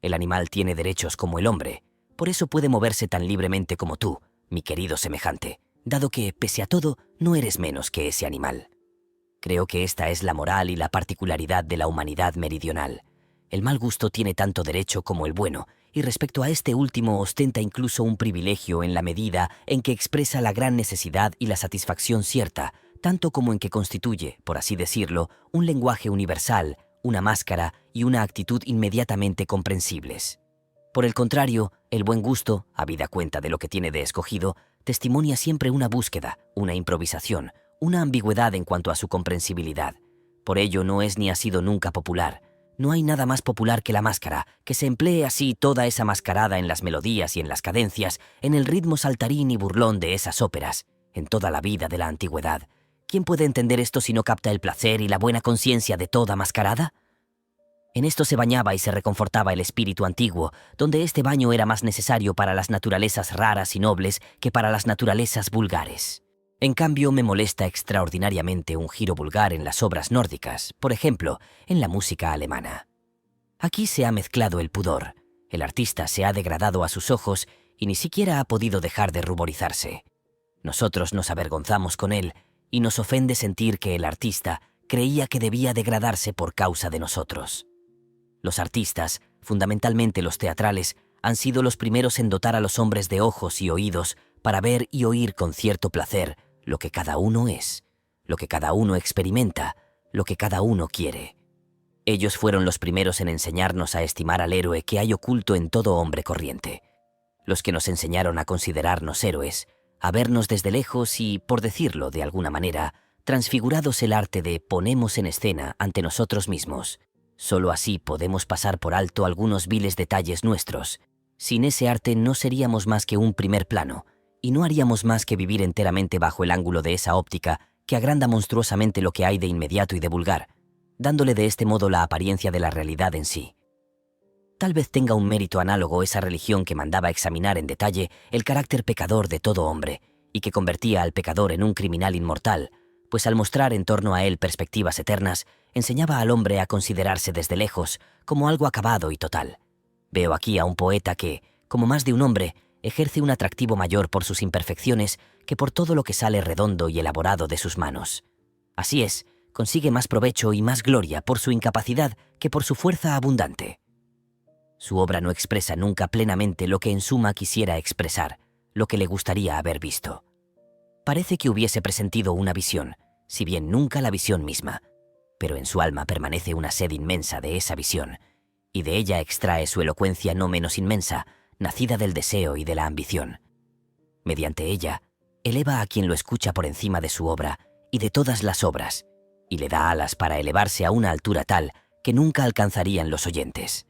El animal tiene derechos como el hombre, por eso puede moverse tan libremente como tú, mi querido semejante, dado que, pese a todo, no eres menos que ese animal. Creo que esta es la moral y la particularidad de la humanidad meridional. El mal gusto tiene tanto derecho como el bueno, y respecto a este último ostenta incluso un privilegio en la medida en que expresa la gran necesidad y la satisfacción cierta, tanto como en que constituye, por así decirlo, un lenguaje universal, una máscara y una actitud inmediatamente comprensibles. Por el contrario, el buen gusto, habida cuenta de lo que tiene de escogido, testimonia siempre una búsqueda, una improvisación, una ambigüedad en cuanto a su comprensibilidad. Por ello no es ni ha sido nunca popular. No hay nada más popular que la máscara, que se emplee así toda esa mascarada en las melodías y en las cadencias, en el ritmo saltarín y burlón de esas óperas, en toda la vida de la antigüedad. ¿Quién puede entender esto si no capta el placer y la buena conciencia de toda mascarada? En esto se bañaba y se reconfortaba el espíritu antiguo, donde este baño era más necesario para las naturalezas raras y nobles que para las naturalezas vulgares. En cambio, me molesta extraordinariamente un giro vulgar en las obras nórdicas, por ejemplo, en la música alemana. Aquí se ha mezclado el pudor, el artista se ha degradado a sus ojos y ni siquiera ha podido dejar de ruborizarse. Nosotros nos avergonzamos con él y nos ofende sentir que el artista creía que debía degradarse por causa de nosotros. Los artistas, fundamentalmente los teatrales, han sido los primeros en dotar a los hombres de ojos y oídos para ver y oír con cierto placer lo que cada uno es, lo que cada uno experimenta, lo que cada uno quiere. Ellos fueron los primeros en enseñarnos a estimar al héroe que hay oculto en todo hombre corriente. Los que nos enseñaron a considerarnos héroes, a vernos desde lejos y, por decirlo de alguna manera, transfigurados el arte de ponemos en escena ante nosotros mismos. Solo así podemos pasar por alto algunos viles detalles nuestros. Sin ese arte no seríamos más que un primer plano, y no haríamos más que vivir enteramente bajo el ángulo de esa óptica que agranda monstruosamente lo que hay de inmediato y de vulgar, dándole de este modo la apariencia de la realidad en sí. Tal vez tenga un mérito análogo esa religión que mandaba examinar en detalle el carácter pecador de todo hombre, y que convertía al pecador en un criminal inmortal, pues al mostrar en torno a él perspectivas eternas, enseñaba al hombre a considerarse desde lejos como algo acabado y total. Veo aquí a un poeta que, como más de un hombre, ejerce un atractivo mayor por sus imperfecciones que por todo lo que sale redondo y elaborado de sus manos. Así es, consigue más provecho y más gloria por su incapacidad que por su fuerza abundante. Su obra no expresa nunca plenamente lo que en suma quisiera expresar, lo que le gustaría haber visto. Parece que hubiese presentido una visión, si bien nunca la visión misma, pero en su alma permanece una sed inmensa de esa visión, y de ella extrae su elocuencia no menos inmensa, nacida del deseo y de la ambición. Mediante ella, eleva a quien lo escucha por encima de su obra y de todas las obras, y le da alas para elevarse a una altura tal que nunca alcanzarían los oyentes.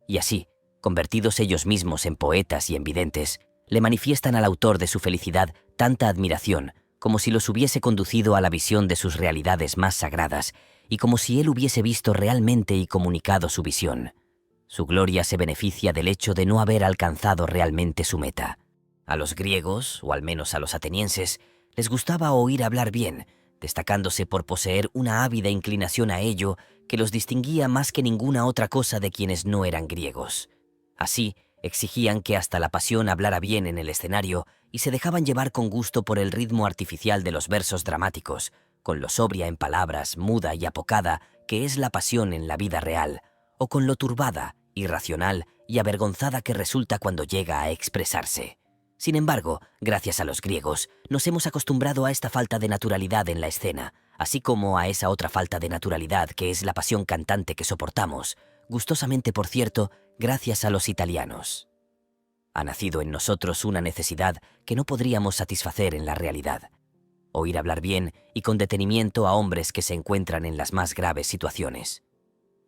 Y así, convertidos ellos mismos en poetas y en videntes, le manifiestan al autor de su felicidad tanta admiración como si los hubiese conducido a la visión de sus realidades más sagradas y como si él hubiese visto realmente y comunicado su visión. Su gloria se beneficia del hecho de no haber alcanzado realmente su meta. A los griegos, o al menos a los atenienses, les gustaba oír hablar bien, destacándose por poseer una ávida inclinación a ello que los distinguía más que ninguna otra cosa de quienes no eran griegos. Así, exigían que hasta la pasión hablara bien en el escenario y se dejaban llevar con gusto por el ritmo artificial de los versos dramáticos, con lo sobria en palabras, muda y apocada que es la pasión en la vida real, o con lo turbada, irracional y avergonzada que resulta cuando llega a expresarse. Sin embargo, gracias a los griegos, nos hemos acostumbrado a esta falta de naturalidad en la escena, así como a esa otra falta de naturalidad que es la pasión cantante que soportamos, gustosamente por cierto, gracias a los italianos. Ha nacido en nosotros una necesidad que no podríamos satisfacer en la realidad. Oír hablar bien y con detenimiento a hombres que se encuentran en las más graves situaciones.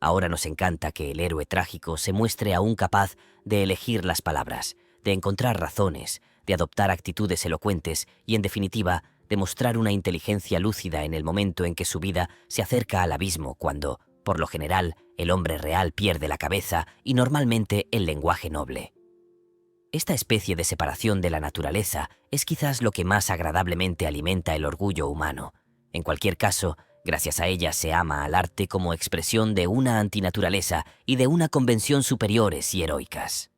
Ahora nos encanta que el héroe trágico se muestre aún capaz de elegir las palabras, de encontrar razones, de adoptar actitudes elocuentes y, en definitiva, de mostrar una inteligencia lúcida en el momento en que su vida se acerca al abismo cuando, por lo general, el hombre real pierde la cabeza y normalmente el lenguaje noble. Esta especie de separación de la naturaleza es quizás lo que más agradablemente alimenta el orgullo humano. En cualquier caso, Gracias a ella se ama al arte como expresión de una antinaturaleza y de una convención superiores y heroicas.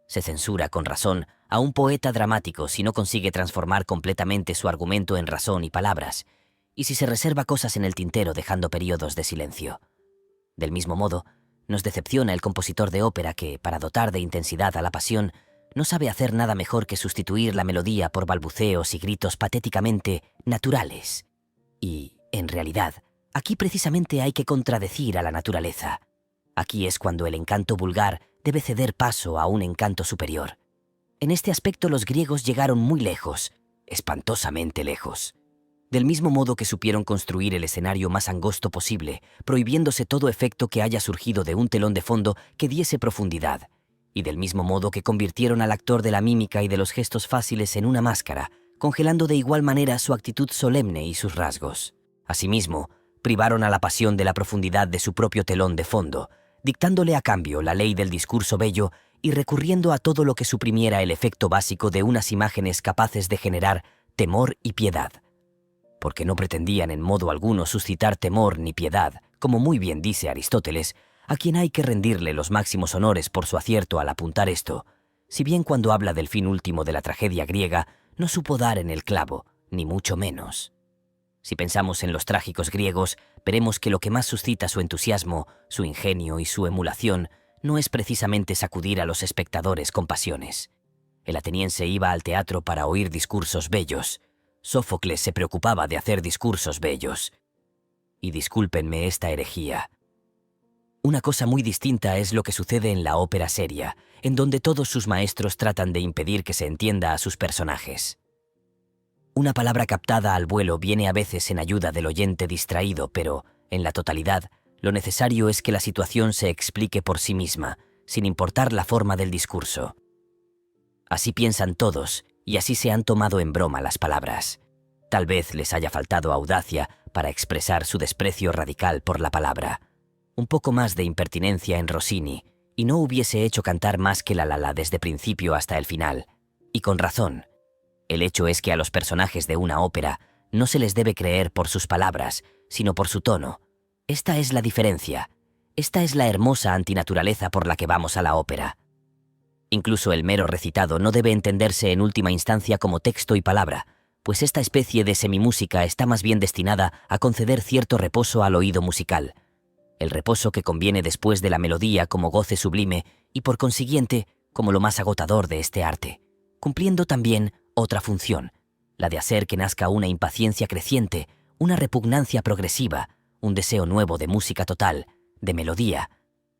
Se censura con razón a un poeta dramático si no consigue transformar completamente su argumento en razón y palabras, y si se reserva cosas en el tintero dejando periodos de silencio. Del mismo modo, nos decepciona el compositor de ópera que, para dotar de intensidad a la pasión, no sabe hacer nada mejor que sustituir la melodía por balbuceos y gritos patéticamente naturales. Y, en realidad, aquí precisamente hay que contradecir a la naturaleza. Aquí es cuando el encanto vulgar debe ceder paso a un encanto superior. En este aspecto los griegos llegaron muy lejos, espantosamente lejos. Del mismo modo que supieron construir el escenario más angosto posible, prohibiéndose todo efecto que haya surgido de un telón de fondo que diese profundidad, y del mismo modo que convirtieron al actor de la mímica y de los gestos fáciles en una máscara, congelando de igual manera su actitud solemne y sus rasgos. Asimismo, privaron a la pasión de la profundidad de su propio telón de fondo, dictándole a cambio la ley del discurso bello y recurriendo a todo lo que suprimiera el efecto básico de unas imágenes capaces de generar temor y piedad. Porque no pretendían en modo alguno suscitar temor ni piedad, como muy bien dice Aristóteles, a quien hay que rendirle los máximos honores por su acierto al apuntar esto, si bien cuando habla del fin último de la tragedia griega no supo dar en el clavo, ni mucho menos. Si pensamos en los trágicos griegos, veremos que lo que más suscita su entusiasmo, su ingenio y su emulación no es precisamente sacudir a los espectadores con pasiones. El ateniense iba al teatro para oír discursos bellos. Sófocles se preocupaba de hacer discursos bellos. Y discúlpenme esta herejía. Una cosa muy distinta es lo que sucede en la ópera seria, en donde todos sus maestros tratan de impedir que se entienda a sus personajes. Una palabra captada al vuelo viene a veces en ayuda del oyente distraído, pero, en la totalidad, lo necesario es que la situación se explique por sí misma, sin importar la forma del discurso. Así piensan todos, y así se han tomado en broma las palabras. Tal vez les haya faltado audacia para expresar su desprecio radical por la palabra. Un poco más de impertinencia en Rossini, y no hubiese hecho cantar más que la desde principio hasta el final. Y con razón. El hecho es que a los personajes de una ópera no se les debe creer por sus palabras, sino por su tono. Esta es la diferencia. Esta es la hermosa antinaturaleza por la que vamos a la ópera. Incluso el mero recitado no debe entenderse en última instancia como texto y palabra, pues esta especie de semimúsica está más bien destinada a conceder cierto reposo al oído musical. El reposo que conviene después de la melodía como goce sublime y por consiguiente como lo más agotador de este arte, cumpliendo también otra función, la de hacer que nazca una impaciencia creciente, una repugnancia progresiva, un deseo nuevo de música total, de melodía.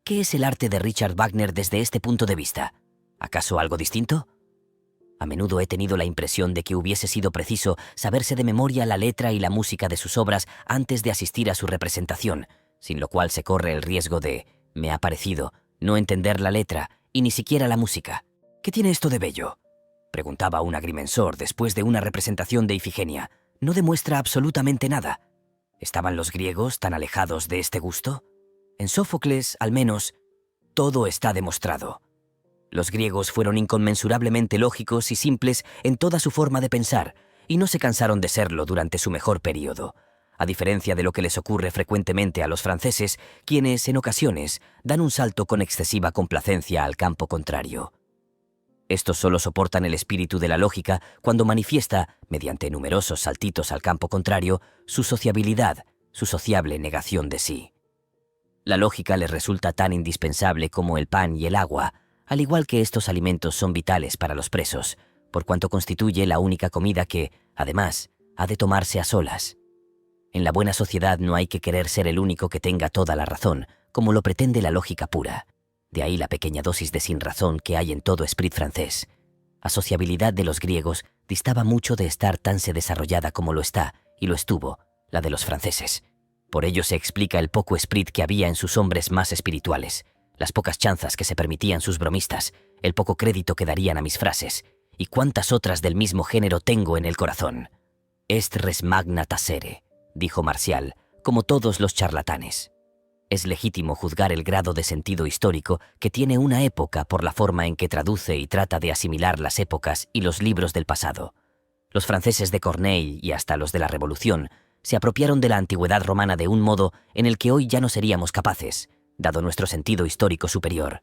¿Qué es el arte de Richard Wagner desde este punto de vista? ¿Acaso algo distinto? A menudo he tenido la impresión de que hubiese sido preciso saberse de memoria la letra y la música de sus obras antes de asistir a su representación, sin lo cual se corre el riesgo de, me ha parecido, no entender la letra y ni siquiera la música. ¿Qué tiene esto de bello?, preguntaba un agrimensor después de una representación de Ifigenia. No demuestra absolutamente nada. ¿Estaban los griegos tan alejados de este gusto? En Sófocles, al menos, todo está demostrado. Los griegos fueron inconmensurablemente lógicos y simples en toda su forma de pensar, y no se cansaron de serlo durante su mejor período, a diferencia de lo que les ocurre frecuentemente a los franceses, quienes, en ocasiones, dan un salto con excesiva complacencia al campo contrario. Estos solo soportan el espíritu de la lógica cuando manifiesta, mediante numerosos saltitos al campo contrario, su sociabilidad, su sociable negación de sí. La lógica les resulta tan indispensable como el pan y el agua, al igual que estos alimentos son vitales para los presos, por cuanto constituye la única comida que, además, ha de tomarse a solas. En la buena sociedad no hay que querer ser el único que tenga toda la razón, como lo pretende la lógica pura. De ahí la pequeña dosis de sinrazón que hay en todo esprit francés. La sociabilidad de los griegos distaba mucho de estar tan se desarrollada como lo está, y lo estuvo, la de los franceses. Por ello se explica el poco esprit que había en sus hombres más espirituales, las pocas chanzas que se permitían sus bromistas, el poco crédito que darían a mis frases, y cuántas otras del mismo género tengo en el corazón. Est res magna tacere, dijo Marcial, como todos los charlatanes. Es legítimo juzgar el grado de sentido histórico que tiene una época por la forma en que traduce y trata de asimilar las épocas y los libros del pasado. Los franceses de Corneille y hasta los de la Revolución se apropiaron de la antigüedad romana de un modo en el que hoy ya no seríamos capaces, dado nuestro sentido histórico superior.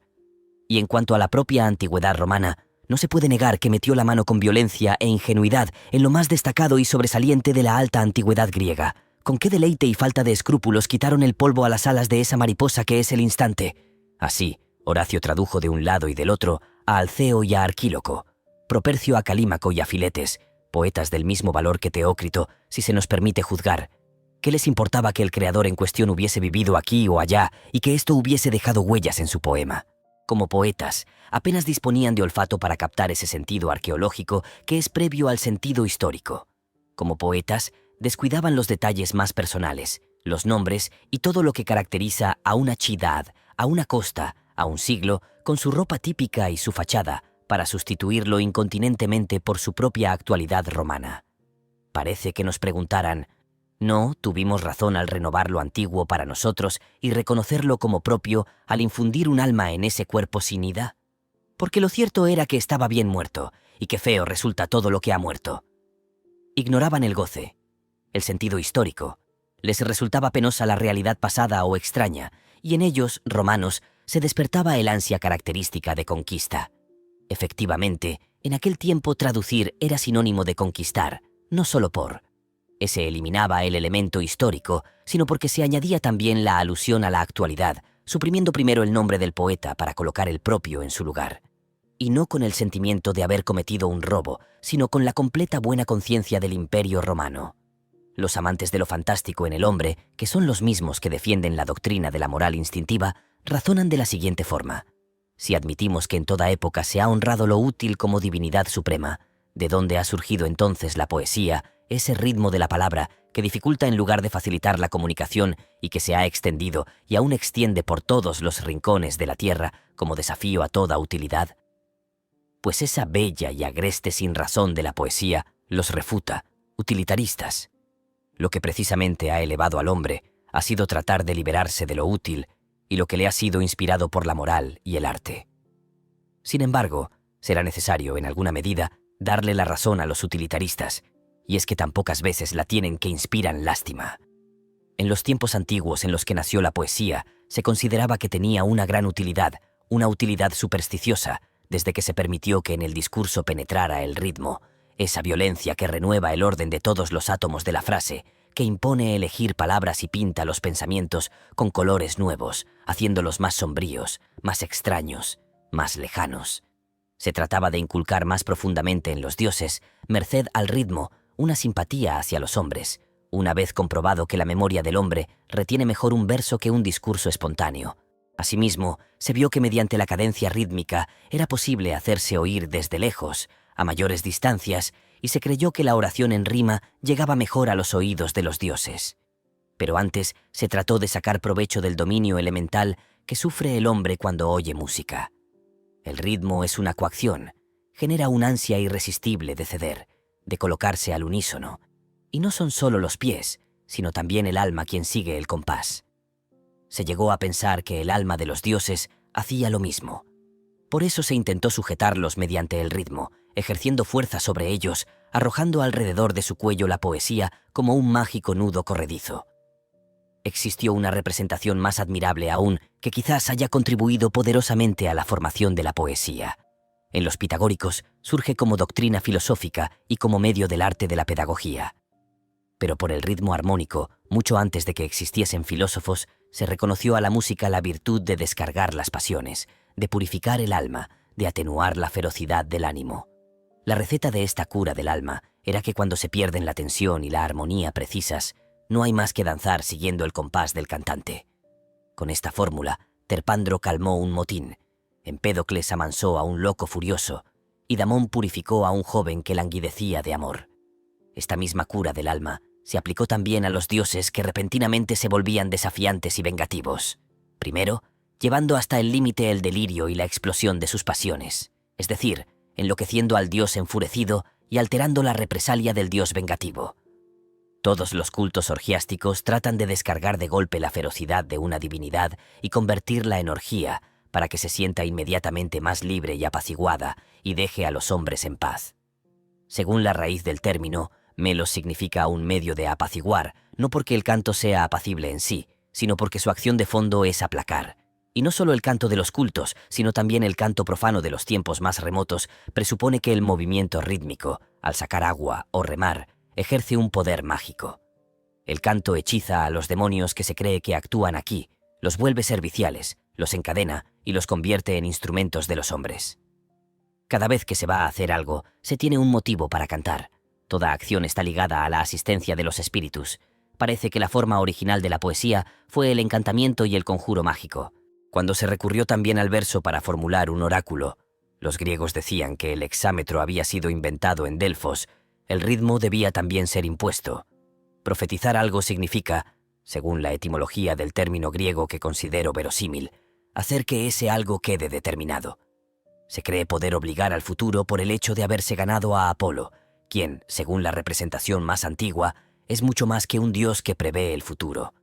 Y en cuanto a la propia antigüedad romana, no se puede negar que metió la mano con violencia e ingenuidad en lo más destacado y sobresaliente de la alta antigüedad griega. Con qué deleite y falta de escrúpulos quitaron el polvo a las alas de esa mariposa que es el instante. Así, Horacio tradujo de un lado y del otro a Alceo y a Arquíloco, Propercio a Calímaco y a Filetes, poetas del mismo valor que Teócrito, si se nos permite juzgar. ¿Qué les importaba que el creador en cuestión hubiese vivido aquí o allá y que esto hubiese dejado huellas en su poema? Como poetas, apenas disponían de olfato para captar ese sentido arqueológico que es previo al sentido histórico. Como poetas, descuidaban los detalles más personales, los nombres y todo lo que caracteriza a una ciudad, a una costa, a un siglo, con su ropa típica y su fachada, para sustituirlo incontinentemente por su propia actualidad romana. Parece que nos preguntaran, ¿no tuvimos razón al renovar lo antiguo para nosotros y reconocerlo como propio al infundir un alma en ese cuerpo sin ida? Porque lo cierto era que estaba bien muerto, y que feo resulta todo lo que ha muerto. Ignoraban el goce, el sentido histórico. Les resultaba penosa la realidad pasada o extraña, y en ellos, romanos, se despertaba el ansia característica de conquista. Efectivamente, en aquel tiempo traducir era sinónimo de conquistar, no solo por. Ese eliminaba el elemento histórico, sino porque se añadía también la alusión a la actualidad, suprimiendo primero el nombre del poeta para colocar el propio en su lugar. Y no con el sentimiento de haber cometido un robo, sino con la completa buena conciencia del Imperio romano. Los amantes de lo fantástico en el hombre, que son los mismos que defienden la doctrina de la moral instintiva, razonan de la siguiente forma. Si admitimos que en toda época se ha honrado lo útil como divinidad suprema, ¿de dónde ha surgido entonces la poesía, ese ritmo de la palabra que dificulta en lugar de facilitar la comunicación y que se ha extendido y aún extiende por todos los rincones de la tierra como desafío a toda utilidad? Pues esa bella y agreste sinrazón de la poesía los refuta, utilitaristas. Lo que precisamente ha elevado al hombre ha sido tratar de liberarse de lo útil y lo que le ha sido inspirado por la moral y el arte. Sin embargo, será necesario, en alguna medida, darle la razón a los utilitaristas, y es que tan pocas veces la tienen que inspiran lástima. En los tiempos antiguos en los que nació la poesía, se consideraba que tenía una gran utilidad, una utilidad supersticiosa, desde que se permitió que en el discurso penetrara el ritmo, esa violencia que renueva el orden de todos los átomos de la frase, que impone elegir palabras y pinta los pensamientos con colores nuevos, haciéndolos más sombríos, más extraños, más lejanos. Se trataba de inculcar más profundamente en los dioses, merced al ritmo, una simpatía hacia los hombres, una vez comprobado que la memoria del hombre retiene mejor un verso que un discurso espontáneo. Asimismo, se vio que mediante la cadencia rítmica era posible hacerse oír desde lejos, a mayores distancias, y se creyó que la oración en rima llegaba mejor a los oídos de los dioses. Pero antes se trató de sacar provecho del dominio elemental que sufre el hombre cuando oye música. El ritmo es una coacción, genera una ansia irresistible de ceder, de colocarse al unísono, y no son solo los pies, sino también el alma quien sigue el compás. Se llegó a pensar que el alma de los dioses hacía lo mismo. Por eso se intentó sujetarlos mediante el ritmo, ejerciendo fuerza sobre ellos, arrojando alrededor de su cuello la poesía como un mágico nudo corredizo. Existió una representación más admirable aún, que quizás haya contribuido poderosamente a la formación de la poesía. En los pitagóricos surge como doctrina filosófica y como medio del arte de la pedagogía. Pero por el ritmo armónico, mucho antes de que existiesen filósofos, se reconoció a la música la virtud de descargar las pasiones, de purificar el alma, de atenuar la ferocidad del ánimo. La receta de esta cura del alma era que cuando se pierden la tensión y la armonía precisas, no hay más que danzar siguiendo el compás del cantante. Con esta fórmula, Terpandro calmó un motín, Empédocles amansó a un loco furioso, y Damón purificó a un joven que languidecía de amor. Esta misma cura del alma se aplicó también a los dioses que repentinamente se volvían desafiantes y vengativos. Primero, llevando hasta el límite el delirio y la explosión de sus pasiones, es decir, enloqueciendo al dios enfurecido y alterando la represalia del dios vengativo. Todos los cultos orgiásticos tratan de descargar de golpe la ferocidad de una divinidad y convertirla en orgía para que se sienta inmediatamente más libre y apaciguada y deje a los hombres en paz. Según la raíz del término, melos significa un medio de apaciguar, no porque el canto sea apacible en sí, sino porque su acción de fondo es aplacar. Y no solo el canto de los cultos, sino también el canto profano de los tiempos más remotos presupone que el movimiento rítmico, al sacar agua o remar, ejerce un poder mágico. El canto hechiza a los demonios que se cree que actúan aquí, los vuelve serviciales, los encadena y los convierte en instrumentos de los hombres. Cada vez que se va a hacer algo, se tiene un motivo para cantar. Toda acción está ligada a la asistencia de los espíritus. Parece que la forma original de la poesía fue el encantamiento y el conjuro mágico. Cuando se recurrió también al verso para formular un oráculo, los griegos decían que el hexámetro había sido inventado en Delfos, el ritmo debía también ser impuesto. Profetizar algo significa, según la etimología del término griego que considero verosímil, hacer que ese algo quede determinado. Se cree poder obligar al futuro por el hecho de haberse ganado a Apolo, quien, según la representación más antigua, es mucho más que un dios que prevé el futuro.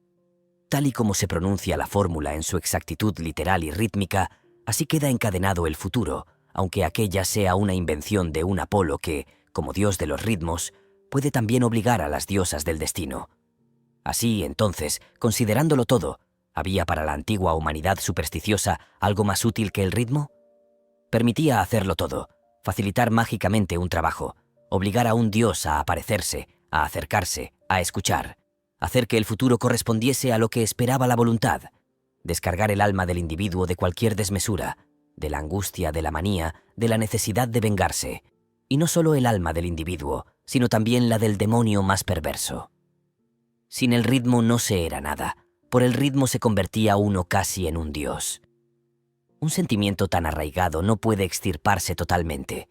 Tal y como se pronuncia la fórmula en su exactitud literal y rítmica, así queda encadenado el futuro, aunque aquella sea una invención de un Apolo que, como dios de los ritmos, puede también obligar a las diosas del destino. Así, entonces, considerándolo todo, ¿había para la antigua humanidad supersticiosa algo más útil que el ritmo? Permitía hacerlo todo, facilitar mágicamente un trabajo, obligar a un dios a aparecerse, a acercarse, a escuchar, hacer que el futuro correspondiese a lo que esperaba la voluntad, descargar el alma del individuo de cualquier desmesura, de la angustia, de la manía, de la necesidad de vengarse, y no solo el alma del individuo, sino también la del demonio más perverso. Sin el ritmo no se era nada, por el ritmo se convertía uno casi en un dios. Un sentimiento tan arraigado no puede extirparse totalmente.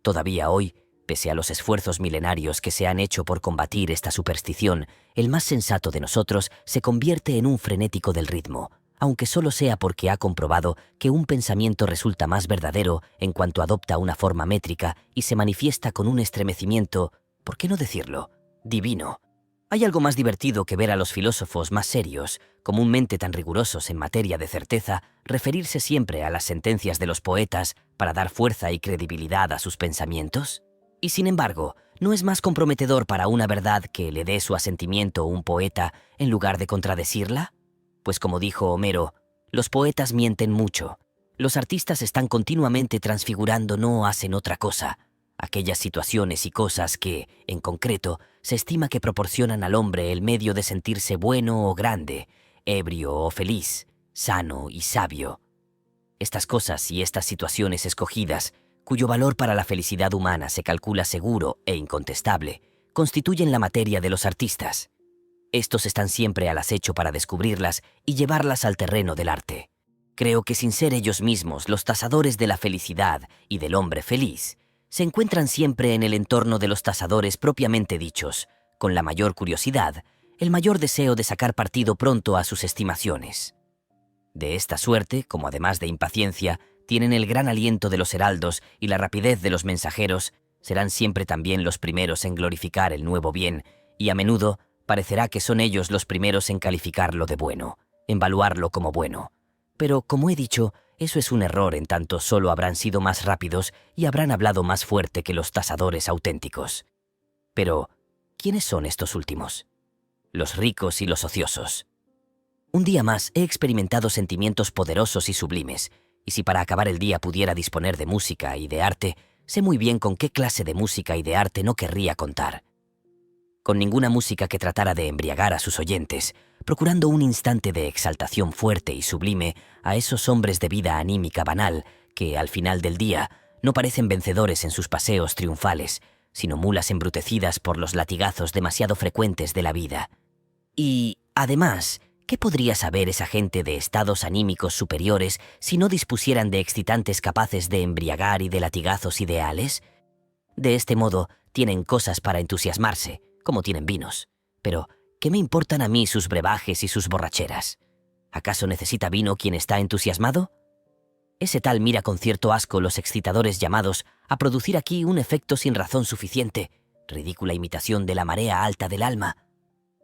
Todavía hoy, pese a los esfuerzos milenarios que se han hecho por combatir esta superstición, el más sensato de nosotros se convierte en un frenético del ritmo, aunque solo sea porque ha comprobado que un pensamiento resulta más verdadero en cuanto adopta una forma métrica y se manifiesta con un estremecimiento, ¿por qué no decirlo?, divino. ¿Hay algo más divertido que ver a los filósofos más serios, comúnmente tan rigurosos en materia de certeza, referirse siempre a las sentencias de los poetas para dar fuerza y credibilidad a sus pensamientos? Y sin embargo, ¿no es más comprometedor para una verdad que le dé su asentimiento un poeta en lugar de contradecirla? Pues como dijo Homero, los poetas mienten mucho. Los artistas están continuamente transfigurando, no hacen otra cosa. Aquellas situaciones y cosas que, en concreto, se estima que proporcionan al hombre el medio de sentirse bueno o grande, ebrio o feliz, sano y sabio. Estas cosas y estas situaciones escogidas, cuyo valor para la felicidad humana se calcula seguro e incontestable, constituyen la materia de los artistas. Estos están siempre al acecho para descubrirlas y llevarlas al terreno del arte. Creo que sin ser ellos mismos los tasadores de la felicidad y del hombre feliz, se encuentran siempre en el entorno de los tasadores propiamente dichos, con la mayor curiosidad, el mayor deseo de sacar partido pronto a sus estimaciones. De esta suerte, como además de impaciencia, tienen el gran aliento de los heraldos y la rapidez de los mensajeros, serán siempre también los primeros en glorificar el nuevo bien, y a menudo parecerá que son ellos los primeros en calificarlo de bueno, en valuarlo como bueno. Pero, como he dicho, eso es un error en tanto solo habrán sido más rápidos y habrán hablado más fuerte que los tasadores auténticos. Pero, ¿quiénes son estos últimos? Los ricos y los ociosos. Un día más he experimentado sentimientos poderosos y sublimes, y si para acabar el día pudiera disponer de música y de arte, sé muy bien con qué clase de música y de arte no querría contar. Con ninguna música que tratara de embriagar a sus oyentes, procurando un instante de exaltación fuerte y sublime a esos hombres de vida anímica banal que, al final del día, no parecen vencedores en sus paseos triunfales, sino mulas embrutecidas por los latigazos demasiado frecuentes de la vida. Y, además, ¿qué podría saber esa gente de estados anímicos superiores si no dispusieran de excitantes capaces de embriagar y de latigazos ideales? De este modo, tienen cosas para entusiasmarse, como tienen vinos. Pero, ¿qué me importan a mí sus brebajes y sus borracheras? ¿Acaso necesita vino quien está entusiasmado? Ese tal mira con cierto asco los excitadores llamados a producir aquí un efecto sin razón suficiente, ridícula imitación de la marea alta del alma.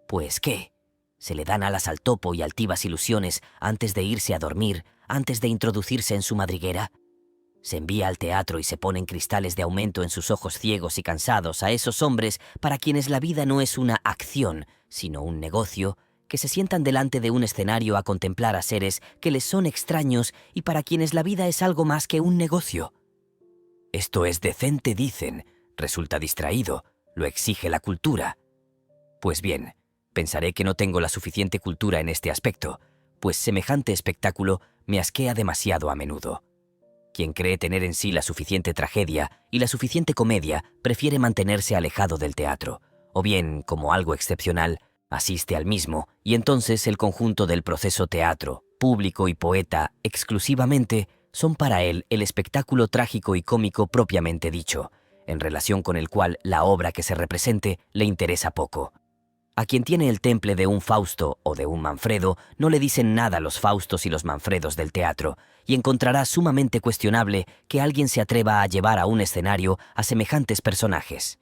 Pues, ¿qué? ¿Se le dan alas al topo y altivas ilusiones antes de irse a dormir, antes de introducirse en su madriguera? Se envía al teatro y se ponen cristales de aumento en sus ojos ciegos y cansados a esos hombres para quienes la vida no es una acción, sino un negocio, que se sientan delante de un escenario a contemplar a seres que les son extraños y para quienes la vida es algo más que un negocio. Esto es decente, dicen, resulta distraído, lo exige la cultura. Pues bien, pensaré que no tengo la suficiente cultura en este aspecto, pues semejante espectáculo me asquea demasiado a menudo. Quien cree tener en sí la suficiente tragedia y la suficiente comedia prefiere mantenerse alejado del teatro, o bien, como algo excepcional, asiste al mismo, y entonces el conjunto del proceso teatro, público y poeta, exclusivamente, son para él el espectáculo trágico y cómico propiamente dicho, en relación con el cual la obra que se represente le interesa poco. A quien tiene el temple de un Fausto o de un Manfredo no le dicen nada los Faustos y los Manfredos del teatro, y encontrará sumamente cuestionable que alguien se atreva a llevar a un escenario a semejantes personajes.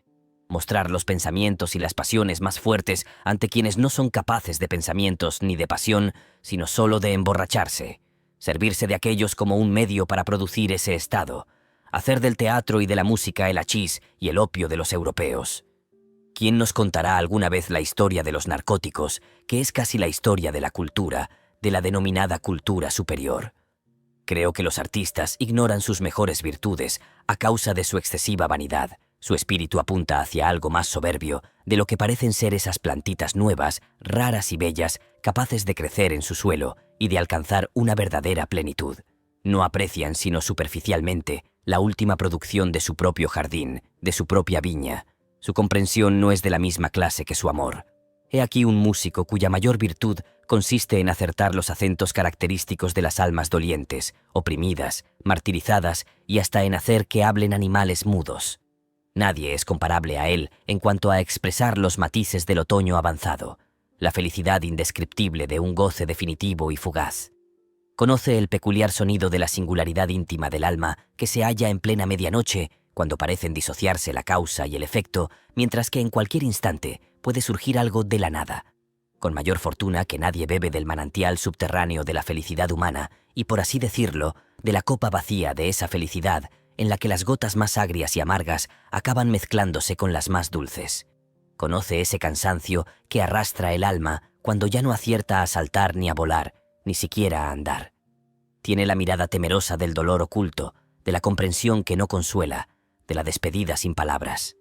Mostrar los pensamientos y las pasiones más fuertes ante quienes no son capaces de pensamientos ni de pasión, sino solo de emborracharse. Servirse de aquellos como un medio para producir ese estado. Hacer del teatro y de la música el hachís y el opio de los europeos. ¿Quién nos contará alguna vez la historia de los narcóticos, que es casi la historia de la cultura, de la denominada cultura superior? Creo que los artistas ignoran sus mejores virtudes a causa de su excesiva vanidad. Su espíritu apunta hacia algo más soberbio de lo que parecen ser esas plantitas nuevas, raras y bellas, capaces de crecer en su suelo y de alcanzar una verdadera plenitud. No aprecian sino superficialmente la última producción de su propio jardín, de su propia viña. Su comprensión no es de la misma clase que su amor. He aquí un músico cuya mayor virtud consiste en acertar los acentos característicos de las almas dolientes, oprimidas, martirizadas y hasta en hacer que hablen animales mudos. Nadie es comparable a él en cuanto a expresar los matices del otoño avanzado, la felicidad indescriptible de un goce definitivo y fugaz. Conoce el peculiar sonido de la singularidad íntima del alma que se halla en plena medianoche, cuando parecen disociarse la causa y el efecto, mientras que en cualquier instante puede surgir algo de la nada. Con mayor fortuna que nadie bebe del manantial subterráneo de la felicidad humana y, por así decirlo, de la copa vacía de esa felicidad en la que las gotas más agrias y amargas acaban mezclándose con las más dulces. Conoce ese cansancio que arrastra el alma cuando ya no acierta a saltar ni a volar, ni siquiera a andar. Tiene la mirada temerosa del dolor oculto, de la comprensión que no consuela, de la despedida sin palabras.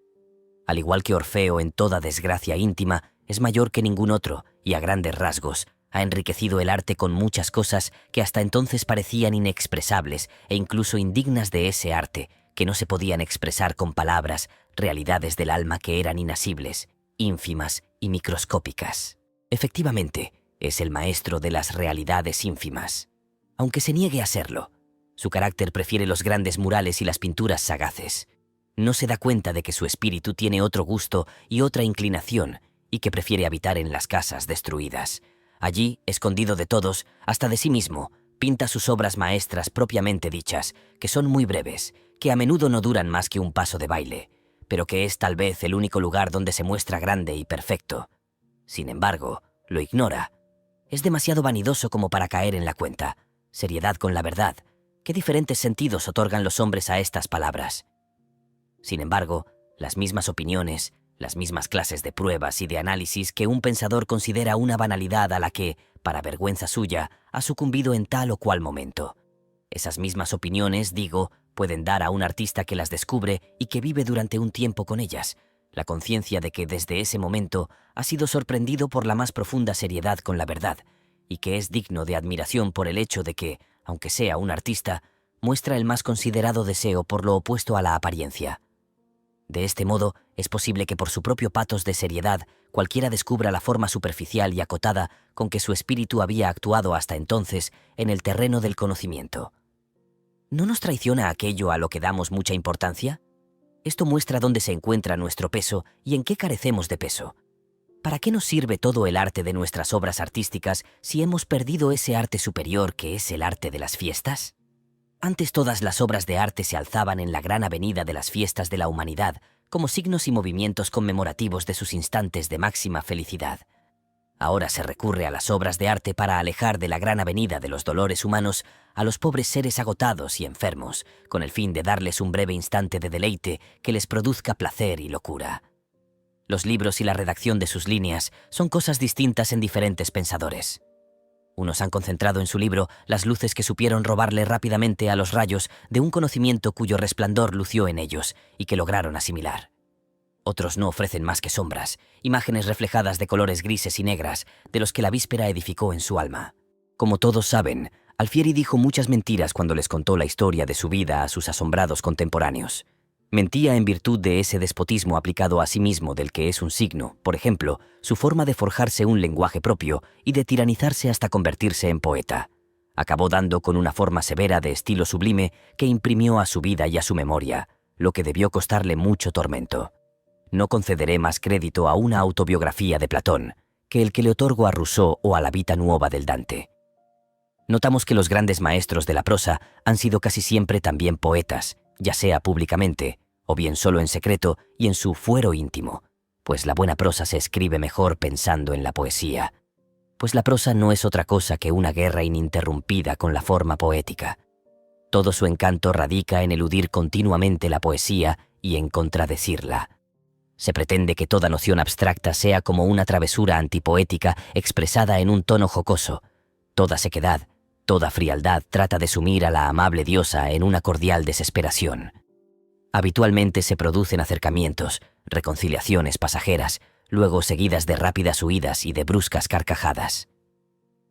Al igual que Orfeo en toda desgracia íntima, es mayor que ningún otro y a grandes rasgos ha enriquecido el arte con muchas cosas que hasta entonces parecían inexpresables e incluso indignas de ese arte, que no se podían expresar con palabras, realidades del alma que eran inasibles, ínfimas y microscópicas. Efectivamente, es el maestro de las realidades ínfimas. Aunque se niegue a serlo, su carácter prefiere los grandes murales y las pinturas sagaces. No se da cuenta de que su espíritu tiene otro gusto y otra inclinación y que prefiere habitar en las casas destruidas. Allí, escondido de todos, hasta de sí mismo, pinta sus obras maestras propiamente dichas, que son muy breves, que a menudo no duran más que un paso de baile, pero que es tal vez el único lugar donde se muestra grande y perfecto. Sin embargo, lo ignora. Es demasiado vanidoso como para caer en la cuenta. Seriedad con la verdad. ¿Qué diferentes sentidos otorgan los hombres a estas palabras? Sin embargo, las mismas opiniones, las mismas clases de pruebas y de análisis que un pensador considera una banalidad a la que, para vergüenza suya, ha sucumbido en tal o cual momento. Esas mismas opiniones, digo, pueden dar a un artista que las descubre y que vive durante un tiempo con ellas, la conciencia de que desde ese momento ha sido sorprendido por la más profunda seriedad con la verdad, y que es digno de admiración por el hecho de que, aunque sea un artista, muestra el más considerado deseo por lo opuesto a la apariencia. De este modo, es posible que por su propio patos de seriedad cualquiera descubra la forma superficial y acotada con que su espíritu había actuado hasta entonces en el terreno del conocimiento. ¿No nos traiciona aquello a lo que damos mucha importancia? Esto muestra dónde se encuentra nuestro peso y en qué carecemos de peso. ¿Para qué nos sirve todo el arte de nuestras obras artísticas si hemos perdido ese arte superior que es el arte de las fiestas? Antes todas las obras de arte se alzaban en la gran avenida de las fiestas de la humanidad como signos y movimientos conmemorativos de sus instantes de máxima felicidad. Ahora se recurre a las obras de arte para alejar de la gran avenida de los dolores humanos a los pobres seres agotados y enfermos, con el fin de darles un breve instante de deleite que les produzca placer y locura. Los libros y la redacción de sus líneas son cosas distintas en diferentes pensadores. Unos han concentrado en su libro las luces que supieron robarle rápidamente a los rayos de un conocimiento cuyo resplandor lució en ellos y que lograron asimilar. Otros no ofrecen más que sombras, imágenes reflejadas de colores grises y negras, de los que la víspera edificó en su alma. Como todos saben, Alfieri dijo muchas mentiras cuando les contó la historia de su vida a sus asombrados contemporáneos. Mentía en virtud de ese despotismo aplicado a sí mismo del que es un signo, por ejemplo, su forma de forjarse un lenguaje propio y de tiranizarse hasta convertirse en poeta. Acabó dando con una forma severa de estilo sublime que imprimió a su vida y a su memoria, lo que debió costarle mucho tormento. No concederé más crédito a una autobiografía de Platón que el que le otorgo a Rousseau o a la Vita Nuova del Dante. Notamos que los grandes maestros de la prosa han sido casi siempre también poetas, ya sea públicamente, o bien solo en secreto y en su fuero íntimo, pues la buena prosa se escribe mejor pensando en la poesía. Pues la prosa no es otra cosa que una guerra ininterrumpida con la forma poética. Todo su encanto radica en eludir continuamente la poesía y en contradecirla. Se pretende que toda noción abstracta sea como una travesura antipoética expresada en un tono jocoso. Toda sequedad, toda frialdad trata de sumir a la amable diosa en una cordial desesperación. Habitualmente se producen acercamientos, reconciliaciones pasajeras, luego seguidas de rápidas huidas y de bruscas carcajadas.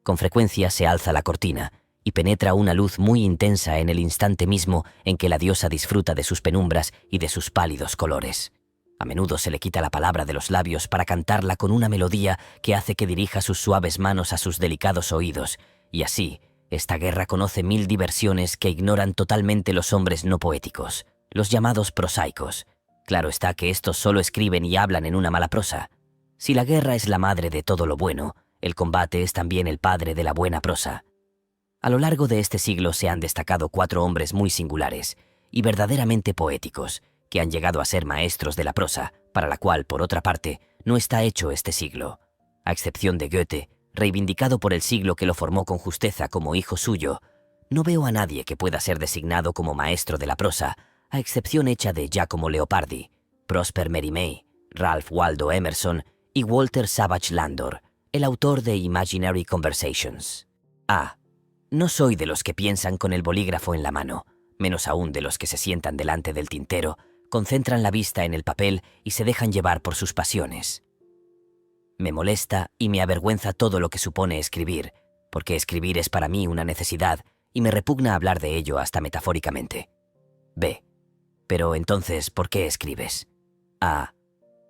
Con frecuencia se alza la cortina y penetra una luz muy intensa en el instante mismo en que la diosa disfruta de sus penumbras y de sus pálidos colores. A menudo se le quita la palabra de los labios para cantarla con una melodía que hace que dirija sus suaves manos a sus delicados oídos, y así, esta guerra conoce mil diversiones que ignoran totalmente los hombres no poéticos, los llamados prosaicos. Claro está que estos solo escriben y hablan en una mala prosa. Si la guerra es la madre de todo lo bueno, el combate es también el padre de la buena prosa. A lo largo de este siglo se han destacado 4 hombres muy singulares y verdaderamente poéticos, que han llegado a ser maestros de la prosa, para la cual, por otra parte, no está hecho este siglo. A excepción de Goethe, reivindicado por el siglo que lo formó con justeza como hijo suyo, no veo a nadie que pueda ser designado como maestro de la prosa, a excepción hecha de Giacomo Leopardi, Prosper Mérimée, Ralph Waldo Emerson y Walter Savage Landor, el autor de Imaginary Conversations. No soy de los que piensan con el bolígrafo en la mano, menos aún de los que se sientan delante del tintero, concentran la vista en el papel y se dejan llevar por sus pasiones. Me molesta y me avergüenza todo lo que supone escribir, porque escribir es para mí una necesidad y me repugna hablar de ello hasta metafóricamente. B. Pero entonces, ¿por qué escribes? A.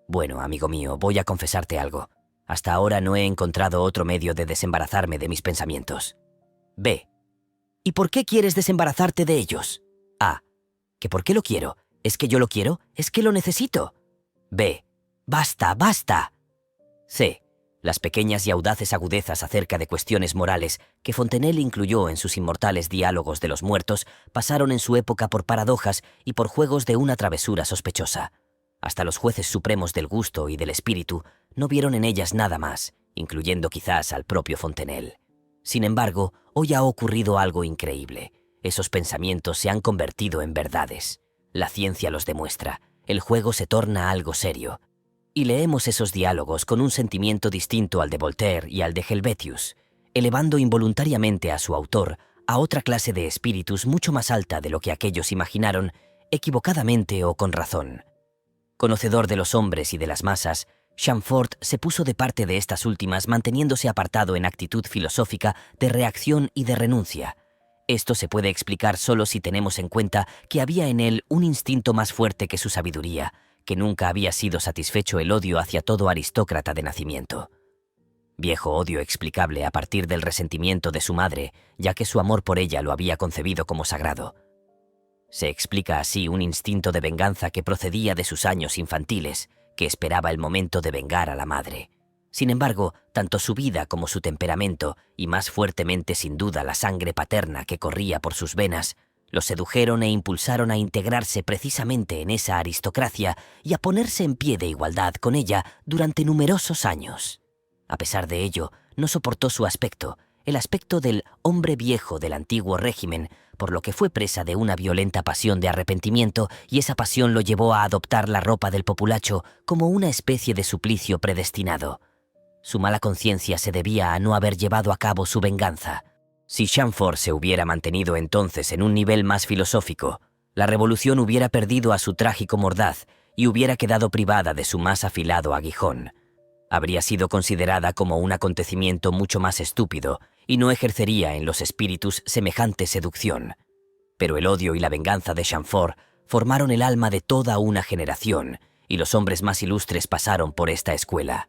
Bueno, amigo mío, voy a confesarte algo. Hasta ahora no he encontrado otro medio de desembarazarme de mis pensamientos. B. ¿Y por qué quieres desembarazarte de ellos? A. ¿Que por qué lo quiero? ¿Es que yo lo quiero? ¿Es que lo necesito? B. ¡Basta, basta! C. Las pequeñas y audaces agudezas acerca de cuestiones morales que Fontenelle incluyó en sus inmortales diálogos de los muertos pasaron en su época por paradojas y por juegos de una travesura sospechosa. Hasta los jueces supremos del gusto y del espíritu no vieron en ellas nada más, incluyendo quizás al propio Fontenelle. Sin embargo, hoy ha ocurrido algo increíble. Esos pensamientos se han convertido en verdades. La ciencia los demuestra. El juego se torna algo serio. Y leemos esos diálogos con un sentimiento distinto al de Voltaire y al de Helvetius, elevando involuntariamente a su autor a otra clase de espíritus mucho más alta de lo que aquellos imaginaron, equivocadamente o con razón. Conocedor de los hombres y de las masas, Chamfort se puso de parte de estas últimas manteniéndose apartado en actitud filosófica de reacción y de renuncia. Esto se puede explicar solo si tenemos en cuenta que había en él un instinto más fuerte que su sabiduría, que nunca había sido satisfecho el odio hacia todo aristócrata de nacimiento. Viejo odio explicable a partir del resentimiento de su madre, ya que su amor por ella lo había concebido como sagrado. Se explica así un instinto de venganza que procedía de sus años infantiles, que esperaba el momento de vengar a la madre. Sin embargo, tanto su vida como su temperamento, y más fuertemente sin duda la sangre paterna que corría por sus venas, lo sedujeron e impulsaron a integrarse precisamente en esa aristocracia y a ponerse en pie de igualdad con ella durante numerosos años. A pesar de ello, no soportó su aspecto, el aspecto del hombre viejo del antiguo régimen, por lo que fue presa de una violenta pasión de arrepentimiento, y esa pasión lo llevó a adoptar la ropa del populacho como una especie de suplicio predestinado. Su mala conciencia se debía a no haber llevado a cabo su venganza. Si Chamfort se hubiera mantenido entonces en un nivel más filosófico, la revolución hubiera perdido a su trágico mordaz y hubiera quedado privada de su más afilado aguijón. Habría sido considerada como un acontecimiento mucho más estúpido y no ejercería en los espíritus semejante seducción. Pero el odio y la venganza de Chamfort formaron el alma de toda una generación, y los hombres más ilustres pasaron por esta escuela.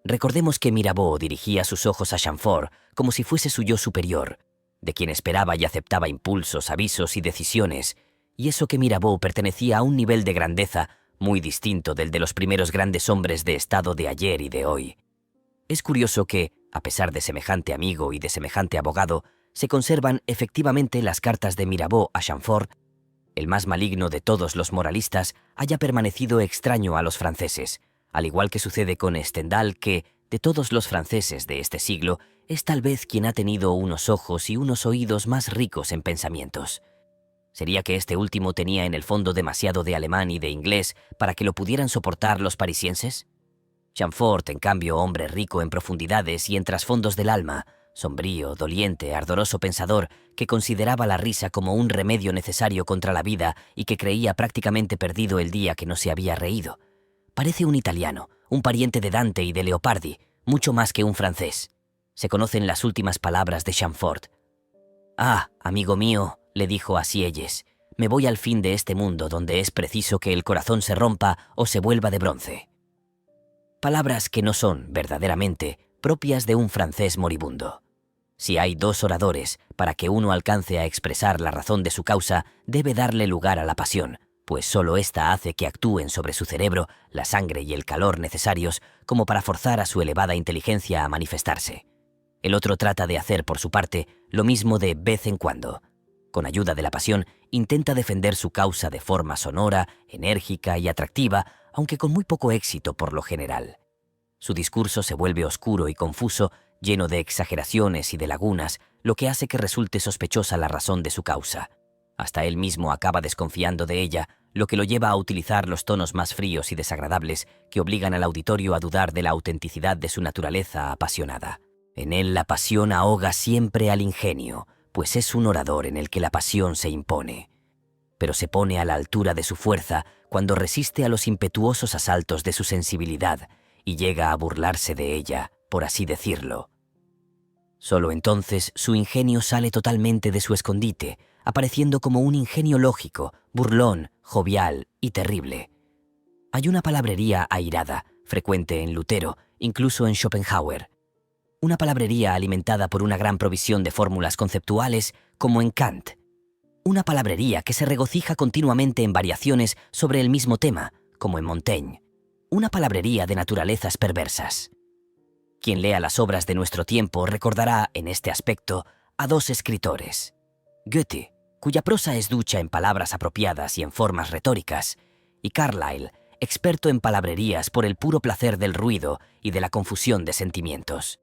Recordemos que Mirabeau dirigía sus ojos a Chamfort como si fuese su yo superior, de quien esperaba y aceptaba impulsos, avisos y decisiones, y eso que Mirabeau pertenecía a un nivel de grandeza muy distinto del de los primeros grandes hombres de Estado de ayer y de hoy. Es curioso que, a pesar de semejante amigo y de semejante abogado, se conservan efectivamente las cartas de Mirabeau a Chamfort. El más maligno de todos los moralistas haya permanecido extraño a los franceses, al igual que sucede con Stendhal, que, de todos los franceses de este siglo, es tal vez quien ha tenido unos ojos y unos oídos más ricos en pensamientos. ¿Sería que este último tenía en el fondo demasiado de alemán y de inglés para que lo pudieran soportar los parisienses? Chamfort, en cambio, hombre rico en profundidades y en trasfondos del alma, sombrío, doliente, ardoroso pensador, que consideraba la risa como un remedio necesario contra la vida y que creía prácticamente perdido el día que no se había reído. Parece un italiano, un pariente de Dante y de Leopardi, mucho más que un francés. Se conocen las últimas palabras de Chamfort. «Ah, amigo mío», le dijo a Sieyes, «me voy al fin de este mundo donde es preciso que el corazón se rompa o se vuelva de bronce». Palabras que no son, verdaderamente, propias de un francés moribundo. Si hay dos oradores, para que uno alcance a expresar la razón de su causa, debe darle lugar a la pasión, pues sólo ésta hace que actúen sobre su cerebro la sangre y el calor necesarios como para forzar a su elevada inteligencia a manifestarse. El otro trata de hacer, por su parte, lo mismo de vez en cuando. Con ayuda de la pasión, intenta defender su causa de forma sonora, enérgica y atractiva, aunque con muy poco éxito por lo general. Su discurso se vuelve oscuro y confuso, lleno de exageraciones y de lagunas, lo que hace que resulte sospechosa la razón de su causa. Hasta él mismo acaba desconfiando de ella, lo que lo lleva a utilizar los tonos más fríos y desagradables que obligan al auditorio a dudar de la autenticidad de su naturaleza apasionada. En él la pasión ahoga siempre al ingenio, pues es un orador en el que la pasión se impone. Pero se pone a la altura de su fuerza cuando resiste a los impetuosos asaltos de su sensibilidad y llega a burlarse de ella, por así decirlo. Solo entonces su ingenio sale totalmente de su escondite, apareciendo como un ingenio lógico, burlón, jovial y terrible. Hay una palabrería airada, frecuente en Lutero, incluso en Schopenhauer. Una palabrería alimentada por una gran provisión de fórmulas conceptuales, como en Kant. Una palabrería que se regocija continuamente en variaciones sobre el mismo tema, como en Montaigne. Una palabrería de naturalezas perversas. Quien lea las obras de nuestro tiempo recordará, en este aspecto, a dos escritores. Goethe, cuya prosa es ducha en palabras apropiadas y en formas retóricas, y Carlyle, experto en palabrerías por el puro placer del ruido y de la confusión de sentimientos.